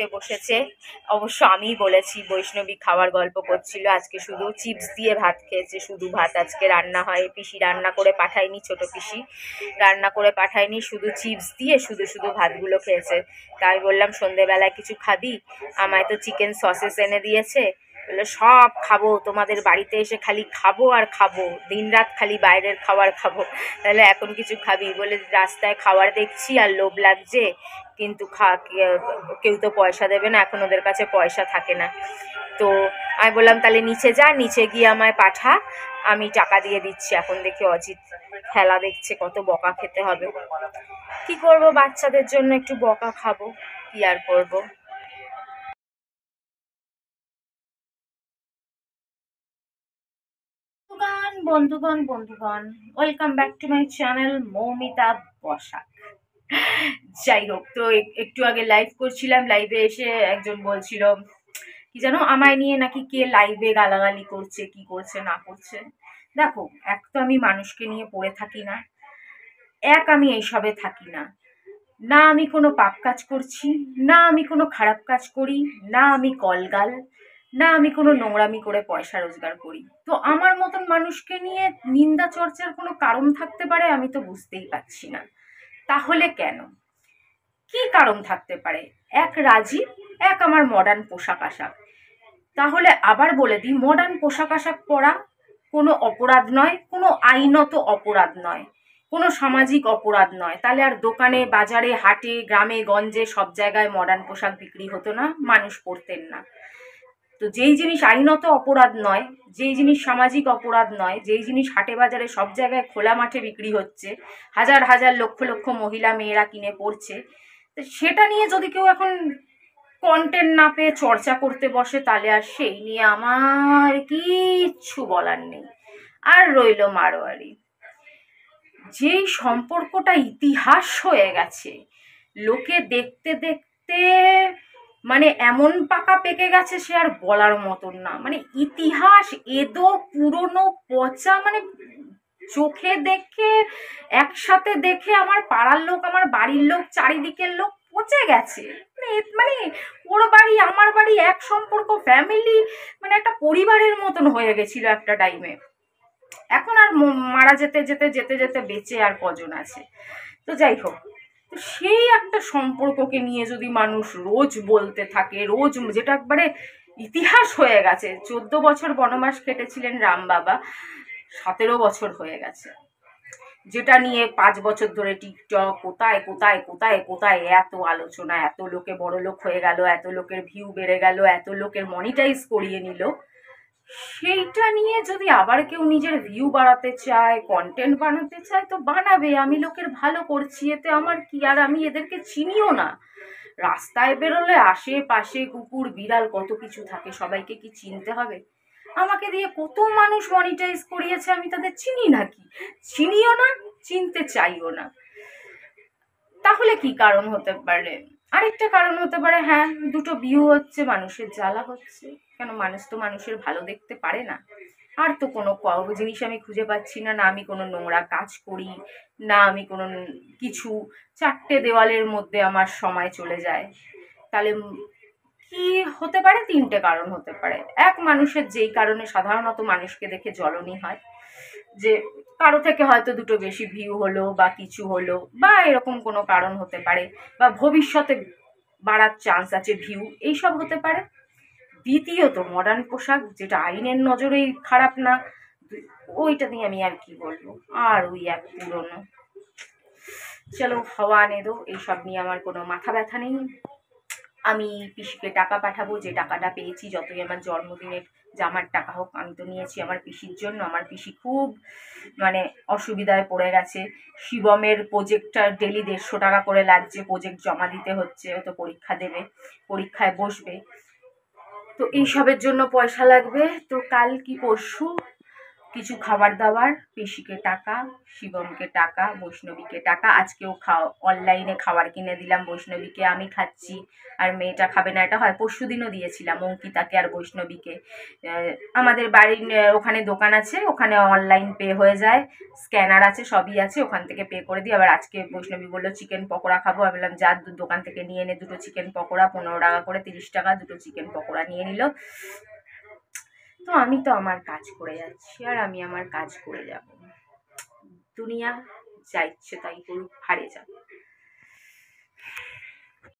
খেতে বসেছে। অবশ্য আমিই বলেছি, বৈষ্ণবী খাওয়ার গল্প করছিল। আজকে শুধু চিপস দিয়ে ভাত খেয়েছে, শুধু ভাত আজকে রান্না হয়, পিসি রান্না করে পাঠায়নি, ছোট পিসি রান্না করে পাঠায়নি, শুধু চিপস দিয়ে শুধু শুধু ভাতগুলো খেয়েছে। তাই বললাম সন্ধেবেলায় কিছু খাবি? আমায় তো চিকেন সসেস এনে দিয়েছে, বললো সব খাবো, তোমাদের বাড়িতে এসে খালি খাবো আর খাবো, দিনরাত খালি বাইরের খাবার খাবো। তাহলে এখন কিছু খাবি? বলে রাস্তায় খাবার দেখছি আর লোভ লাগছে, কিন্তু কেউ তো পয়সা দেবে না, এখন ওদের কাছে পয়সা থাকে না। তো আমি বললাম তাহলে নিচে যা, নিচে গিয়ে আমায় পাঠা, আমি টাকা দিয়ে দিচ্ছি। এখন দেখি অজিত খেলা দেখছে, কত বকা খেতে হবে। কি করব, বাচ্চাদের জন্য একটু বকা খাবো, কি আর করবো। বন্ধুগণ, welcome back to my channel Moumita Basak. যাই হোক, তো একটু আগে লাইভ করছিলাম, লাইভে এসে একজন বলছিল কি জানো, আমায় নিয়ে নাকি কে লাইভে গালাগালি করছে, কি করছে না করছে। দেখো, এক তো আমি মানুষকে নিয়ে পড়ে থাকি না, আমি এইসবে থাকি না, না আমি কোনো পাপ কাজ করছি, না আমি কোনো খারাপ কাজ করি, না আমি কলগাল, না আমি কোনো নোংরামি করে পয়সা রোজগার করি। তো আমার মতন মানুষকে নিয়ে নিন্দা চর্চার কোনো কারণ থাকতে পারে? আমি তো বুঝতেই পারছি না। তাহলে কেন, কি কারণ থাকতে পারে? এক রাজীব, এক আমার মডার্ন পোশাক আশাক। তাহলে আবার বলে দিই, মডার্ন পোশাক আশাক পরা কোনো অপরাধ নয়, কোনো আইনত অপরাধ নয়, কোনো সামাজিক অপরাধ নয়। তাহলে আর দোকানে, বাজারে, হাটে, গ্রামে গঞ্জে সব জায়গায় মডার্ন পোশাক বিক্রি হতো না, মানুষ পরতেন না। তো যেই জিনিস আইনত অপরাধ নয়, যেই জিনিস সামাজিক অপরাধ নয়, যেই জিনিস হাটে বাজারে সব জায়গায় খোলা মাঠে বিক্রি হচ্ছে, হাজার হাজার লক্ষ লক্ষ মহিলা মেয়েরা কিনে পড়ছে, তো সেটা নিয়ে যদি কেউ এখন কন্টেন্ট না পেয়ে চর্চা করতে বসে, তাহলে আর সেই নিয়ে আমার কিচ্ছু বলার নেই। আর রইল মারোয়ারি, যেই সম্পর্কটা ইতিহাস হয়ে গেছে, লোকে দেখতে দেখতে মানে এমন পাকা পেকে গেছে, সে আর বলার মতন না। মানে ইতিহাস এদো পুরনো পচা, মানে চোখে দেখে, একসাথে দেখে আমার পাড়ার লোক, আমার বাড়ির লোক, চারিদিকের লোক পচে গেছে। মানে ওর বাড়ি আমার বাড়ি এক সম্পর্ক, ফ্যামিলি, মানে একটা পরিবারের মতন হয়ে গেছিল একটা টাইমে। এখন আর মারা যেতে যেতে যেতে যেতে বেঁচে আর কজন আছে? তো যাই হোক, তো সেই একটা সম্পর্ককে নিয়ে যদি মানুষ রোজ বলতে থাকে, রোজ, যেটা একবারে ইতিহাস হয়ে গেছে। 14 বছর বনবাস কেটেছিলেন রাম বাবা, 17 বছর হয়ে গেছে, যেটা নিয়ে 5 বছর ধরে টিকটক, কোথায় কোথায় কোথায় কোথায় এত আলোচনা, এত লোকে বড় লোক হয়ে গেল, এত লোকের ভিউ বেড়ে গেল, এত লোকের মনিটাইজ করিয়ে নিল। সেইটা নিয়ে যদি আবার কেউ নিজের ভিউ বাড়াতে চায়, কন্টেন্ট বানাতে চায়, তো বানাবে। আমি লোকের ভালো করছি, এতে আমার কি? আর আমি এদেরকে চিনিও না। রাস্তায় বেরোলে আশেপাশে কুকুর বিড়াল কত কিছু থাকে, সবাইকে কি চিনতে হবে? আমাকে দিয়ে কত মানুষ মনিটাইজ করিয়েছে, আমি তাদের চিনি নাকি? চিনিও না, চিনতে চাইও না। তাহলে কি কারণ হতে পারে? আরেকটা কারণ হতে পারে, হ্যাঁ, দুটো ভিউ হচ্ছে, মানুষের জ্বালা হচ্ছে। কেন, মানুষ তো মানুষের ভালো দেখতে পারে না? আর তো কোনো জিনিস আমি খুঁজে পাচ্ছি না। না আমি কোনো নোংরা কাজ করি, না আমি কোনো কিছু, 4টে দেওয়ালের মধ্যে আমার সময় চলে যায়। তাহলে কি হতে পারে? 3টে কারণ হতে পারে। এক, মানুষের যেই কারণে সাধারণত মানুষকে দেখে জ্বলনি হয়, যে কারো থেকে হয়তো দুটো বেশি ভিউ হলো বা কিছু হলো, বা এরকম কোনো কারণ হতে পারে, বা ভবিষ্যতে বাড়ার চান্স আছে ভিউ, এইসব হতে পারে। দ্বিতীয়ত, মডার্ন পোশাক, যেটা আইনের নজরেই খারাপ না, ওইটা নিয়ে আমি আর কি বলবো। আর ওই এক পুরনো, চলো হাওয়া আনে দো, এইসব নিয়ে আমার কোনো মাথা ব্যথা নেই। আমি পিসিকে টাকা পাঠাবো, যে টাকাটা পেয়েছি, যতই আমার জন্মদিনের জামার টাকা হোক, আমি তো নিয়েছি আমার পিসির জন্য। আমার পিসি খুব মানে অসুবিধায় পড়ে গেছে। শিবমের প্রজেক্টটা ডেলি 150 টাকা করে লাগছে, প্রজেক্ট জমা দিতে হচ্ছে, ও তো পরীক্ষা দেবে, পরীক্ষায় বসবে, তো এইসবের জন্য পয়সা লাগবে। তো কাল কি পরশু কিছু খাবার দাবার, পিসিকে টাকা, শিবমকে টাকা, বৈষ্ণবীকে টাকা। আজকেও অনলাইনে খাবার কিনে দিলাম বৈষ্ণবীকে, আমি খাচ্ছি আর মেয়েটা খাবে না, এটা হয়। পরশুদিনও দিয়েছিলাম অঙ্কিতাকে আর বৈষ্ণবীকে। আমাদের বাড়ির ওখানে দোকান আছে, ওখানে অনলাইন পে হয়ে যায়, স্ক্যানার আছে, সবই আছে, ওখান থেকে পে করে দিই। আবার আজকে বৈষ্ণবী বললো চিকেন পকোড়া খাবো, আমি বললাম যা দোকান থেকে নিয়ে এনে দুটো চিকেন পকোড়া, 15 টাকা করে, 30 টাকা দুটো চিকেন পকোড়া নিয়ে নিল। তো আমি তো আমার কাজ করে যাচ্ছি আর আমি আমার কাজ করে যাব। দুনিয়া যা ইচ্ছে তাই করুক, হারে যাবে।